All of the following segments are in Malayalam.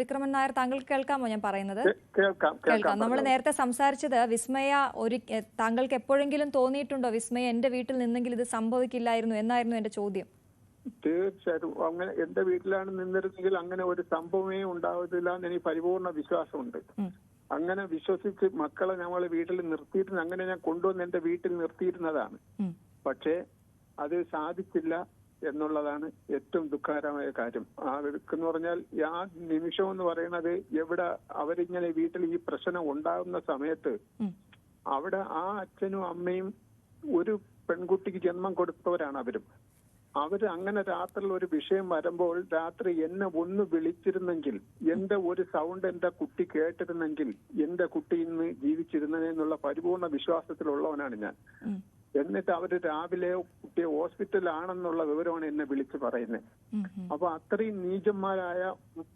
വിക്രമൻ നായർ, താങ്കൾക്ക് കേൾക്കാമോ ഞാൻ പറയുന്നത്? കേൾക്കാം. നമ്മൾ നേരത്തെ സംസാരിച്ചത് വിസ്മയ താങ്കൾക്ക് എപ്പോഴെങ്കിലും തോന്നിയിട്ടുണ്ടോ വിസ്മയ എന്റെ വീട്ടിൽ നിന്നെങ്കിൽ ഇത് സംഭവിക്കില്ലായിരുന്നു എന്നായിരുന്നു എന്റെ ചോദ്യം. തീർച്ചയായിട്ടും അങ്ങനെ എന്റെ വീട്ടിലാണ് നിന്നിരുന്നെങ്കിൽ അങ്ങനെ ഒരു സംഭവമേ ഉണ്ടാവത്തില്ല എന്ന് എനിക്ക് പരിപൂർണ വിശ്വാസമുണ്ട്. അങ്ങനെ വിശ്വസിച്ച് മക്കളെ ഞങ്ങൾ വീട്ടിൽ നിർത്തിയിരുന്നു, അങ്ങനെ ഞാൻ കൊണ്ടുവന്ന് എന്റെ വീട്ടിൽ നിർത്തിയിരുന്നതാണ്. പക്ഷേ അത് സാധിച്ചില്ല എന്നുള്ളതാണ് ഏറ്റവും ദുഃഖകരമായ കാര്യം. എന്ന് പറഞ്ഞാൽ ആ നിമിഷം എന്ന് പറയുന്നത് എവിടെ അവരിങ്ങനെ വീട്ടിൽ ഈ പ്രശ്നം ഉണ്ടാകുന്ന സമയത്ത് അവിടെ ആ അച്ഛനും അമ്മയും ഒരു പെൺകുട്ടിക്ക് ജന്മം കൊടുത്തവരാണ് അവര് അങ്ങനെ രാത്രിയിൽ ഒരു വിഷയം വരുമ്പോൾ രാത്രി എന്നെ ഒന്ന് വിളിച്ചിരുന്നെങ്കിൽ, എന്റെ ഒരു സൗണ്ട് എന്റെ കുട്ടി കേട്ടിരുന്നെങ്കിൽ എന്റെ കുട്ടി ഇന്ന് ജീവിച്ചിരുന്നതിനുള്ള പരിപൂർണ വിശ്വാസത്തിലുള്ളവനാണ് ഞാൻ. എന്നിട്ട് അവര് രാവിലെ കുട്ടിയെ ഹോസ്പിറ്റലാണെന്നുള്ള വിവരമാണ് എന്നെ വിളിച്ചു പറയുന്നത്. അപ്പൊ അത്രയും നീചന്മാരായ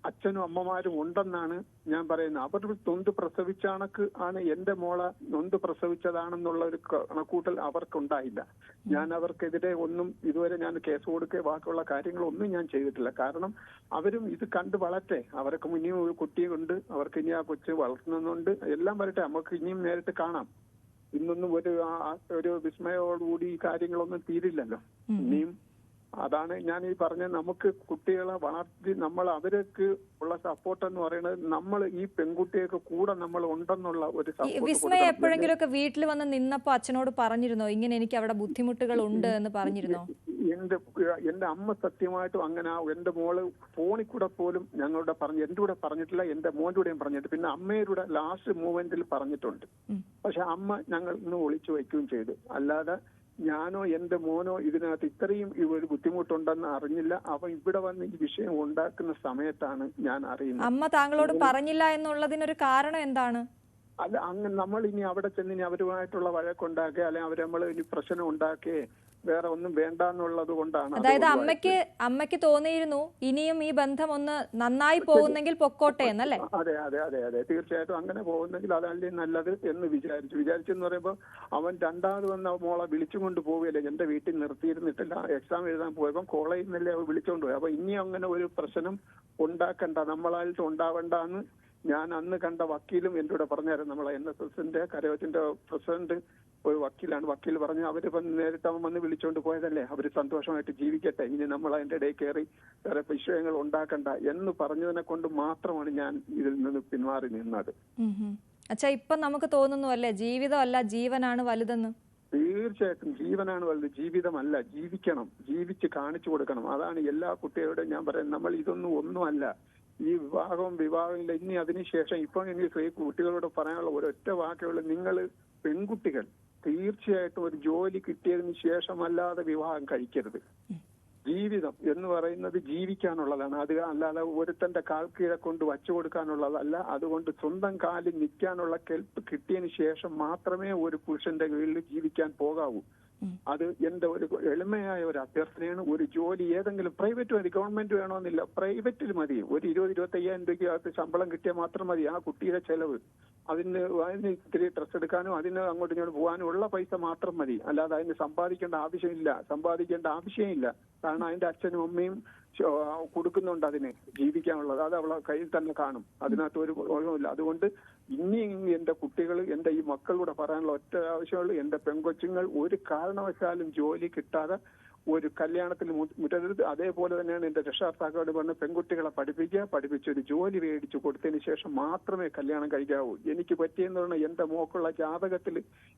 അച്ഛനും അമ്മമാരും ഉണ്ടെന്നാണ് ഞാൻ പറയുന്നത്. അവർ നൊന്ത് പ്രസവിച്ച ആണ് എന്റെ മോളെ നൊന്ത് പ്രസവിച്ചതാണെന്നുള്ള ഒരു കണക്കൂട്ടൽ അവർക്കുണ്ടായില്ല. ഞാൻ അവർക്കെതിരെ ഒന്നും ഇതുവരെ ഞാൻ കേസ് കൊടുക്കുകയോ ബാക്കിയുള്ള കാര്യങ്ങളൊന്നും ഞാൻ ചെയ്തിട്ടില്ല. കാരണം അവരും ഇത് കണ്ട് വളരട്ടെ, അവർക്ക് ഇനിയും ഒരു കുട്ടിയുണ്ട്, അവർക്ക് ഇനി ആ കൊച്ച് വളർത്തുന്നുണ്ട്, എല്ലാം വരട്ടെ, നമുക്ക് ഇനിയും നേരിട്ട് കാണാം. ഇന്നൊന്നും ഒരു വിസ്മയോടുകൂടി ഈ കാര്യങ്ങളൊന്നും തീരില്ലല്ലോ. ഇനിയും അതാണ് ഞാൻ ഈ പറഞ്ഞ, നമുക്ക് കുട്ടികളെ വളർത്തി നമ്മൾ അവർക്ക് ഉള്ള സപ്പോർട്ട് എന്ന് പറയുന്നത് നമ്മൾ ഈ പെൺകുട്ടിയൊക്കെ കൂടെ നമ്മൾ ഉണ്ടെന്നുള്ള ഒരു സപ്പോർട്ട്. വിസ്മയ എപ്പോഴെങ്കിലും ഒക്കെ വീട്ടിൽ വന്ന് നിന്നപ്പോ അച്ഛനോട് പറഞ്ഞിരുന്നോ ഇങ്ങനെ എനിക്ക് അവിടെ ബുദ്ധിമുട്ടുകൾ ഉണ്ട് എന്ന് പറഞ്ഞിരുന്നോ? എന്റെ അമ്മ സത്യമായിട്ടും അങ്ങനെ എന്റെ മോള് ഫോണിൽ കൂടെ പോലും ഞങ്ങളുടെ എന്റെ കൂടെ പറഞ്ഞിട്ടില്ല, എന്റെ മോന്റെ കൂടെയും പറഞ്ഞിട്ട്, പിന്നെ അമ്മയുടെ ലാസ്റ്റ് മൂവ്മെന്റിൽ പറഞ്ഞിട്ടുണ്ട്. പക്ഷെ അമ്മ ഞങ്ങൾ ഇന്ന് ഒളിച്ചു വയ്ക്കുകയും ചെയ്തു. അല്ലാതെ ഞാനോ എന്റെ മോനോ ഇതിനകത്ത് ഇത്രയും ഒരു ബുദ്ധിമുട്ടുണ്ടെന്ന് അറിഞ്ഞില്ല. അവ ഇവിടെ വന്ന് ഈ വിഷയം ഉണ്ടാക്കുന്ന സമയത്താണ് ഞാൻ അറിയുന്നത്. അമ്മ താങ്കളോട് പറഞ്ഞില്ല എന്നുള്ളതിനൊരു കാരണം എന്താണ്? അല്ല, അങ്ങനെ നമ്മൾ ഇനി അവിടെ ചെന്ന് ഇനി അവരുമായിട്ടുള്ള വഴക്കുണ്ടാക്കുക, അല്ലെങ്കിൽ അവർ നമ്മൾ ഇനി പ്രശ്നം ഉണ്ടാക്കുകയെ വേറെ ഒന്നും വേണ്ട എന്നുള്ളത് കൊണ്ടാണ്. അതായത് അമ്മയ്ക്ക് തോന്നിയിരുന്നു ഇനിയും ഈ ബന്ധം ഒന്ന് നന്നായി പോകുന്നെങ്കിൽ പൊക്കോട്ടെ എന്നല്ലേ? അതെ അതെ അതെ അതെ തീർച്ചയായിട്ടും അങ്ങനെ പോകുന്നെങ്കിൽ അതല്ലേ നല്ലത് എന്ന് വിചാരിച്ചെന്ന് പറയുമ്പോൾ അവൻ രണ്ടാമത് വന്ന് മോളെ വിളിച്ചുകൊണ്ട് പോവുകയല്ലേ, എന്റെ വീട്ടിൽ നിർത്തിയിരുന്നിട്ടില്ല, എക്സാം എഴുതാൻ പോയപ്പോൾ കോളേജിൽ നിന്നല്ലേ അവ വിളിച്ചുകൊണ്ട് പോയി. അപ്പൊ ഇനി അങ്ങനെ ഒരു പ്രശ്നം ഉണ്ടാക്കണ്ട, നമ്മളായിട്ട് ഉണ്ടാവണ്ടെന്ന് ഞാൻ അന്ന് കണ്ട വക്കീലും എന്റെ കൂടെ പറഞ്ഞായിരുന്നു. നമ്മളെ NSSന്റെ കരയോത്തിന്റെ പ്രസിഡന്റ് ഒരു വക്കീലാണ്. വക്കീൽ പറഞ്ഞു അവരിപ്പം നേരിട്ട് അവൻ വന്ന് വിളിച്ചുകൊണ്ട് പോയതല്ലേ, അവര് സന്തോഷമായിട്ട് ജീവിക്കട്ടെ, ഇനി നമ്മൾ അതിന്റെ ഇടയിൽ കയറി വേറെ വിഷയങ്ങൾ ഉണ്ടാക്കണ്ട എന്ന് പറഞ്ഞതിനെ കൊണ്ട് മാത്രമാണ് ഞാൻ ഇതിൽ നിന്ന് പിന്മാറി നിന്നത്. അച്ഛാ, ഇപ്പൊ നമുക്ക് തോന്നുന്നു അല്ലേ ജീവിതമല്ല ജീവനാണ് വലുതെന്ന്? തീർച്ചയായിട്ടും ജീവനാണ് വലുത്, ജീവിതമല്ല. ജീവിക്കണം, ജീവിച്ച് കാണിച്ചു കൊടുക്കണം. അതാണ് എല്ലാ കുട്ടികളുടെയും ഞാൻ പറയുന്നത്. നമ്മൾ ഇതൊന്നും ഒന്നുമല്ല. ഈ വിവാഹമില്ല ഇനി അതിനുശേഷം ഇപ്പൊ എനിക്ക് കുട്ടികളോട് പറയാനുള്ള ഒരൊറ്റ വാക്കുകൾ, നിങ്ങൾ പെൺകുട്ടികൾ തീർച്ചയായിട്ടും ഒരു ജോലി കിട്ടിയതിന് ശേഷമല്ലാതെ വിവാഹം കഴിക്കരുത്. ജീവിതം എന്ന് പറയുന്നത് ജീവിക്കാനുള്ളതാണ്. അത് അല്ലാതെ ഒരുത്തന്റെ കാൽ കീഴെ കൊണ്ട് വച്ചു കൊടുക്കാനുള്ളതല്ല. അതുകൊണ്ട് സ്വന്തം കാലിൽ നിൽക്കാനുള്ള കെൽപ്പ് കിട്ടിയതിന് ശേഷം മാത്രമേ ഒരു പുരുഷന്റെ കീഴിൽ ജീവിക്കാൻ പോകാവൂ. അത് എന്റെ ഒരു എളിമയായ ഒരു അഭ്യർത്ഥനയാണ്. ഒരു ജോലി ഏതെങ്കിലും പ്രൈവറ്റ് മതി, ഗവൺമെന്റ് വേണമെന്നില്ല, പ്രൈവറ്റിൽ മതി. ഒരു 20-25,000 രൂപയ്ക്കകത്ത് ശമ്പളം കിട്ടിയാൽ മാത്രം മതി. ആ കുട്ടിയുടെ ചെലവ്, അതിന് ഇത്തിരി ഡ്രസ് എടുക്കാനും അതിന് അങ്ങോട്ടും ഇങ്ങോട്ട് പോകാനും ഉള്ള പൈസ മാത്രം മതി. അല്ലാതെ അതിന് സമ്പാദിക്കേണ്ട ആവശ്യമില്ല. കാരണം അതിന്റെ അച്ഛനും അമ്മയും കൊടുക്കുന്നുണ്ട് അതിന് ജീവിക്കാനുള്ളത്. അത് അവളെ കയ്യിൽ തന്നെ കാണും, അതിനകത്ത് ഒരു കുഴപ്പമില്ല. അതുകൊണ്ട് ഇനി എന്റെ കുട്ടികൾ, എന്റെ ഈ മക്കളോട് പറയാനുള്ള ഒറ്റ ആവശ്യമുള്ളൂ, എന്റെ പെൺകൊച്ചുങ്ങൾ ഒരു കാരണവശാലും ജോലി കിട്ടാതെ ഒരു കല്യാണത്തിന് മുറ്റരുത്. അതേപോലെ തന്നെയാണ് എന്റെ രക്ഷാകർത്താക്കളോട് പറഞ്ഞ് പെൺകുട്ടികളെ പഠിപ്പിച്ചൊരു ജോലി മേടിച്ചു കൊടുത്തതിന് ശേഷം മാത്രമേ കല്യാണം കഴിക്കാവൂ. എനിക്ക് പറ്റിയെന്ന് പറഞ്ഞാൽ എന്റെ മോക്കുള്ള ജാതകത്തിൽ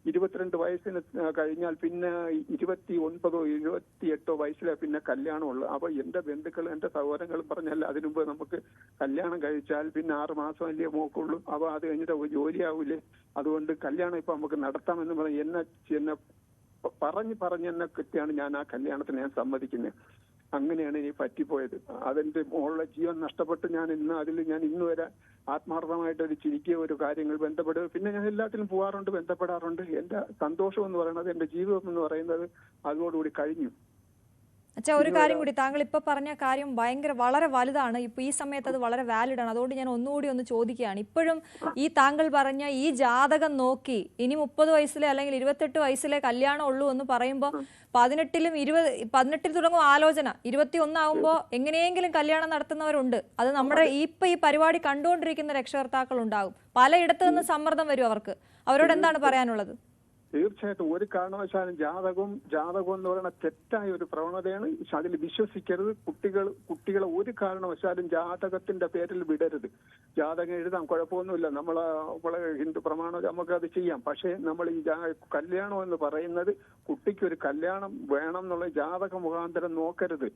22 വയസ്സിന് കഴിഞ്ഞാൽ പിന്നെ 29 28 വയസ്സിലെ പിന്നെ കല്യാണമുള്ളൂ. അപ്പൊ എന്റെ ബന്ധുക്കൾ, എന്റെ സഹോദരങ്ങളും പറഞ്ഞല്ല, അതിനുമുമ്പ് നമുക്ക് കല്യാണം കഴിച്ചാൽ പിന്നെ 6 മാസം അല്ലേ മോക്കുള്ളൂ, അപ്പൊ അത് കഴിഞ്ഞിട്ട് ജോലിയാവൂലേ, അതുകൊണ്ട് കല്യാണം ഇപ്പൊ നമുക്ക് നടത്താമെന്ന് പറഞ്ഞ് എന്നെ പറഞ്ഞ് എന്നെ കിട്ടിയാണ് ഞാൻ ആ കല്യാണത്തിന് ഞാൻ സമ്മതിക്കുന്നത്. അങ്ങനെയാണ് ഇനി പറ്റിപ്പോയത്. അതെന്റെ മോളുടെ ജീവൻ നഷ്ടപ്പെട്ട് ഞാൻ ഇന്ന് വരെ ആത്മാർത്ഥമായിട്ട് ഒരു ചിരിക്കുക, ഒരു കാര്യങ്ങൾ ബന്ധപ്പെടുക, പിന്നെ ഞാൻ എല്ലാത്തിലും പോകാറുണ്ട്, ബന്ധപ്പെടാറുണ്ട്. എന്റെ സന്തോഷം എന്ന് പറയുന്നത്, എന്റെ ജീവിതം എന്ന് പറയുന്നത് അതോടുകൂടി കഴിഞ്ഞു. അച്ഛാ, ഒരു കാര്യം കൂടി, താങ്കൾ ഇപ്പൊ പറഞ്ഞ കാര്യം വളരെ വലുതാണ്. ഇപ്പൊ ഈ സമയത്ത് അത് വളരെ വാലിഡ് ആണ്. അതുകൊണ്ട് ഞാൻ ഒന്നുകൂടി ഒന്ന് ചോദിക്കുകയാണ്. ഇപ്പോഴും ഈ താങ്കൾ പറഞ്ഞ ഈ ജാതകം നോക്കി ഇനി 30 വയസ്സിലെ അല്ലെങ്കിൽ 28 വയസ്സിലെ കല്യാണം ഉള്ളൂ എന്ന് പറയുമ്പോൾ 18 തുടങ്ങും ആലോചന, 21 ആകുമ്പോൾ എങ്ങനെയെങ്കിലും കല്യാണം നടത്തുന്നവരുണ്ട്. അത് നമ്മുടെ ഈ പരിപാടി കണ്ടുകൊണ്ടിരിക്കുന്ന രക്ഷകർത്താക്കൾ ഉണ്ടാകും. പലയിടത്തു നിന്ന് സമ്മർദ്ദം വരും അവർക്ക്. അവരോട് എന്താണ് പറയാനുള്ളത്? തീർച്ചയായിട്ടും ഒരു കാരണവശാലും ജാതകം എന്ന് പറയുന്ന തെറ്റായ ഒരു പ്രവണതയാണ്. അതിൽ വിശ്വസിക്കരുത്. കുട്ടികളെ ഒരു കാരണവശാലും ജാതകത്തിന്റെ പേരിൽ വിടരുത്. ജാതകം എഴുതാം, കുഴപ്പമൊന്നുമില്ല. നമ്മളെ ഹിന്ദു പ്രമാണം നമുക്കത് ചെയ്യാം. പക്ഷേ നമ്മൾ ഈ കല്യാണം എന്ന് പറയുന്നത്, കുട്ടിക്കൊരു കല്യാണം വേണം എന്നുള്ള ജാതക മുഖാന്തരം നോക്കരുത്.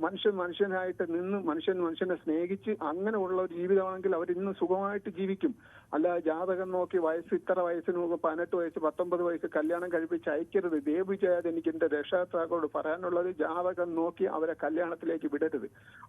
മനുഷ്യനായിട്ട് നിന്ന് മനുഷ്യനെ സ്നേഹിച്ച് അങ്ങനെ ഉള്ള ഒരു ജീവിതമാണെങ്കിൽ അവർ ഇന്ന് സുഖമായിട്ട് ജീവിക്കും. അല്ല ജാതകം നോക്കി ഇത്ര വയസ്സിന് 18 വയസ്സ് 19 വയസ്സ് കല്യാണം കഴിപ്പിച്ച് അയക്കരുത്. ദയവ് ചെയ്യാതെ എനിക്ക് എന്റെ രക്ഷകർത്താക്കളോട് പറയാനുള്ളത്, ജാതകം നോക്കി അവരെ കല്യാണത്തിലേക്ക് വിടരുത്.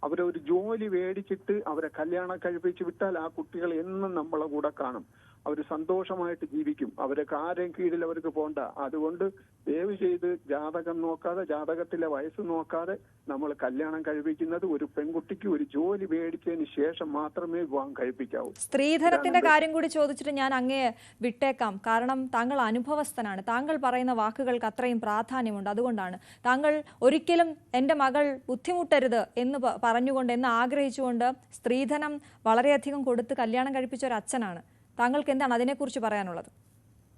അവരെ ഒരു ജോലി മേടിച്ചിട്ട് അവരെ കല്യാണം കഴിപ്പിച്ച് വിട്ടാൽ ആ കുട്ടികൾ എന്നും നമ്മളെ കൂടെ കാണും. അവർ സന്തോഷമായിട്ട് ജീവിക്കും. അവരൊക്കെ ആരെയും കീഴിൽ അവർക്ക് പോണ്ട. അതുകൊണ്ട് ദയവ് ചെയ്ത് ജാതകം നോക്കാതെ, ജാതകത്തിലെ വയസ്സ് നോക്കാതെ നമ്മൾ കല്യാണം കഴിപ്പിക്കുന്നത്, ഒരു പെൺകുട്ടിക്ക് ഒരു ജോലി മേടിച്ചതിന് ശേഷം മാത്രമേ വിവാഹം കഴിപ്പിക്കാവൂ. സ്ത്രീധനത്തിന്റെ കാര്യം കൂടി ചോദിച്ചിട്ട് ഞാൻ അങ്ങേ വിട്ടേക്കാം. കാരണം താങ്കൾ അനുഭവസ്ഥനാണ്. താങ്കൾ പറയുന്ന വാക്കുകൾക്ക് അത്രയും പ്രാധാന്യമുണ്ട്. അതുകൊണ്ടാണ് താങ്കൾ ഒരിക്കലും എൻ്റെ മകൾ ബുദ്ധിമുട്ടരുത് എന്ന് പറഞ്ഞുകൊണ്ട്, എന്ന് ആഗ്രഹിച്ചുകൊണ്ട് സ്ത്രീധനം വളരെയധികം കൊടുത്ത് കല്യാണം കഴിപ്പിച്ച ഒരു അച്ഛനാണ്. താങ്കൾക്ക് എന്താണ് അതിനെക്കുറിച്ച് പറയാനുള്ളത്?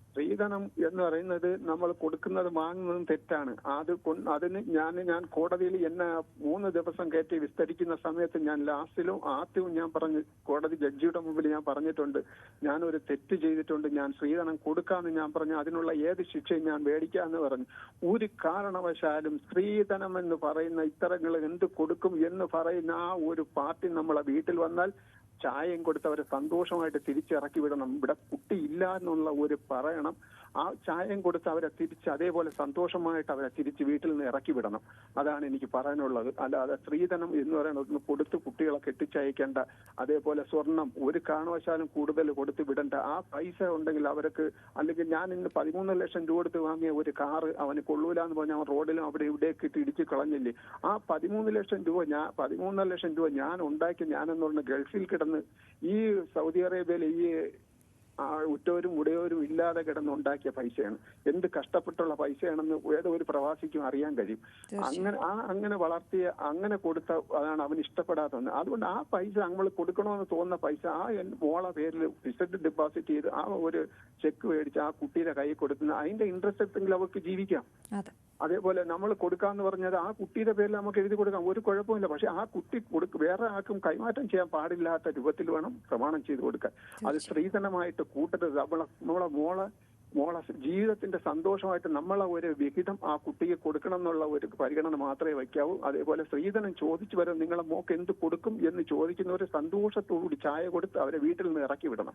സ്ത്രീധനം എന്ന് പറയുന്നത് നമ്മൾ കൊടുക്കുന്നത് വാങ്ങുന്നതും തെറ്റാണ്. അതിന് ഞാൻ കോടതിയിൽ എന്നെ 3 ദിവസം കയറ്റി വിസ്തരിക്കുന്ന സമയത്ത് ഞാൻ ആദ്യവും ഞാൻ പറഞ്ഞു, കോടതി ജഡ്ജിയുടെ മുമ്പിൽ ഞാൻ പറഞ്ഞിട്ടുണ്ട്, ഞാനൊരു തെറ്റ് ചെയ്തിട്ടുണ്ട്, ഞാൻ സ്ത്രീധനം കൊടുക്കാമെന്ന് ഞാൻ പറഞ്ഞു. അതിനുള്ള ഏത് ശിക്ഷയും ഞാൻ മേടിക്കാമെന്ന് പറഞ്ഞു. ഒരു കാരണവശാലും സ്ത്രീധനം എന്ന് പറയുന്ന ഇത്തരങ്ങൾ എന്ത് കൊടുക്കും എന്ന് പറയുന്ന ആ ഒരു പാർട്ടി നമ്മളെ വീട്ടിൽ വന്നാൽ ചായയും കൊടുത്ത് അവരെ സന്തോഷമായിട്ട് തിരിച്ചിറക്കി വിടണം. ഇവിടെ കുട്ടിയില്ല എന്നുള്ള ഒരു പറയണം. ആ ചായയും കൊടുത്ത് അവരെ അതേപോലെ സന്തോഷമായിട്ട് അവരെ തിരിച്ച് വീട്ടിൽ നിന്ന് ഇറക്കി വിടണം. അതാണ് എനിക്ക് പറയാനുള്ളത്. അല്ലാതെ സ്ത്രീധനം എന്ന് പറയുന്നത് കൊടുത്ത് കുട്ടികളെ കെട്ടിച്ചയക്കേണ്ട. അതേപോലെ സ്വർണം ഒരു കാരണവശാലും കൂടുതൽ കൊടുത്ത് വിടണ്ട. ആ പൈസ ഉണ്ടെങ്കിൽ അവർക്ക്, അല്ലെങ്കിൽ ഞാൻ ഇന്ന് 13 ലക്ഷം രൂപ കൊടുത്ത് വാങ്ങിയ ഒരു കാറ് അവന് കൊള്ളൂല എന്ന് പറഞ്ഞാൽ അവൻ റോഡിലും അവിടെ ഇവിടേക്ക് ഇട്ട് ഇടിച്ച് കളഞ്ഞില്ലേ? ആ 13 ലക്ഷം രൂപ ഞാൻ ഉണ്ടാക്കി, ഞാനെന്ന് പറഞ്ഞ ഗൾഫിൽ കിടന്ന് ഈ സൗദി അറേബ്യയിൽ ഈ ഉറ്റവരും ഉടയവരും ഇല്ലാതെ കിടന്നുണ്ടാക്കിയ പൈസയാണ്. എന്ത് കഷ്ടപ്പെട്ടുള്ള പൈസയാണെന്ന് ഏതോ ഒരു പ്രവാസിക്കും അറിയാൻ കഴിയും. അങ്ങനെ വളർത്തിയ, അങ്ങനെ കൊടുത്ത അതാണ് അവന് ഇഷ്ടപ്പെടാത്തത്. അതുകൊണ്ട് ആ പൈസ നമ്മൾ കൊടുക്കണമെന്ന് തോന്നുന്ന പൈസ ആ മോളെ പേരിൽ ഫിക്സഡ് ഡെപ്പോസിറ്റ് ചെയ്ത് ആ ഒരു ചെക്ക് മേടിച്ച് ആ കുട്ടിയുടെ കയ്യിൽ കൊടുക്കുന്ന അതിന്റെ ഇൻട്രസ്റ്റ് എടുത്തെങ്കിൽ അവർക്ക് ജീവിക്കാം. അതേപോലെ നമ്മൾ കൊടുക്കാന്ന് പറഞ്ഞത് ആ കുട്ടിയുടെ പേരിൽ നമുക്ക് എഴുതി കൊടുക്കാം, ഒരു കുഴപ്പമില്ല. പക്ഷെ ആ കുട്ടി വേറെ ആർക്കും കൈമാറ്റം ചെയ്യാൻ പാടില്ലാത്ത രൂപത്തിൽ വേണം പ്രമാണം ചെയ്ത് കൊടുക്കാൻ. അത് സ്ത്രീധനമായിട്ട് കൂട്ടരുത്. നമ്മളെ മോളെ ജീവിതത്തിന്റെ സന്തോഷമായിട്ട് നമ്മളെ ഒരു വിഹിതം ആ കുട്ടിക്ക് കൊടുക്കണം എന്നുള്ള ഒരു പരിഗണന മാത്രമേ വയ്ക്കാവൂ. അതേപോലെ സ്ത്രീധനം ചോദിച്ചു വരും, നിങ്ങളെ മോക്ക് എന്ത് കൊടുക്കും എന്ന് ചോദിക്കുന്നവര് സന്തോഷത്തോടുകൂടി ചായ കൊടുത്ത് അവരെ വീട്ടിൽ നിന്ന് ഇറക്കി വിടണം.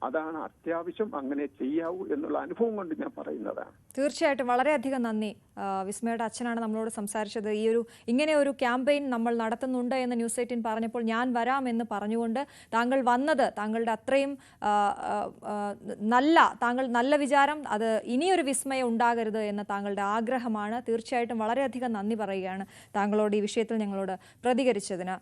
അതാണ് അത്യാവശ്യം, അങ്ങനെ ചെയ്യാവൂ എന്നുള്ള അനുഭവം കൊണ്ട് ഞാൻ പറയുന്നതാണ്. തീർച്ചയായിട്ടും വളരെയധികം നന്ദി. വിസ്മയുടെ അച്ഛനാണ് നമ്മളോട് സംസാരിച്ചത്. ഇങ്ങനെ ഒരു ക്യാമ്പയിൻ നമ്മൾ നടത്തുന്നുണ്ട് എന്ന് ന്യൂസ് 18 പറഞ്ഞപ്പോൾ ഞാൻ വരാം എന്ന് പറഞ്ഞുകൊണ്ട് താങ്കൾ വന്നത്, താങ്കളുടെ അത്രയും നല്ല വിചാരം, അത് ഇനിയൊരു വിസ്മയം ഉണ്ടാകരുത് എന്ന താങ്കളുടെ ആഗ്രഹമാണ്. തീർച്ചയായിട്ടും വളരെയധികം നന്ദി പറയുകയാണ് താങ്കളോട് ഈ വിഷയത്തിൽ ഞങ്ങളോട് പ്രതികരിച്ചതിന്.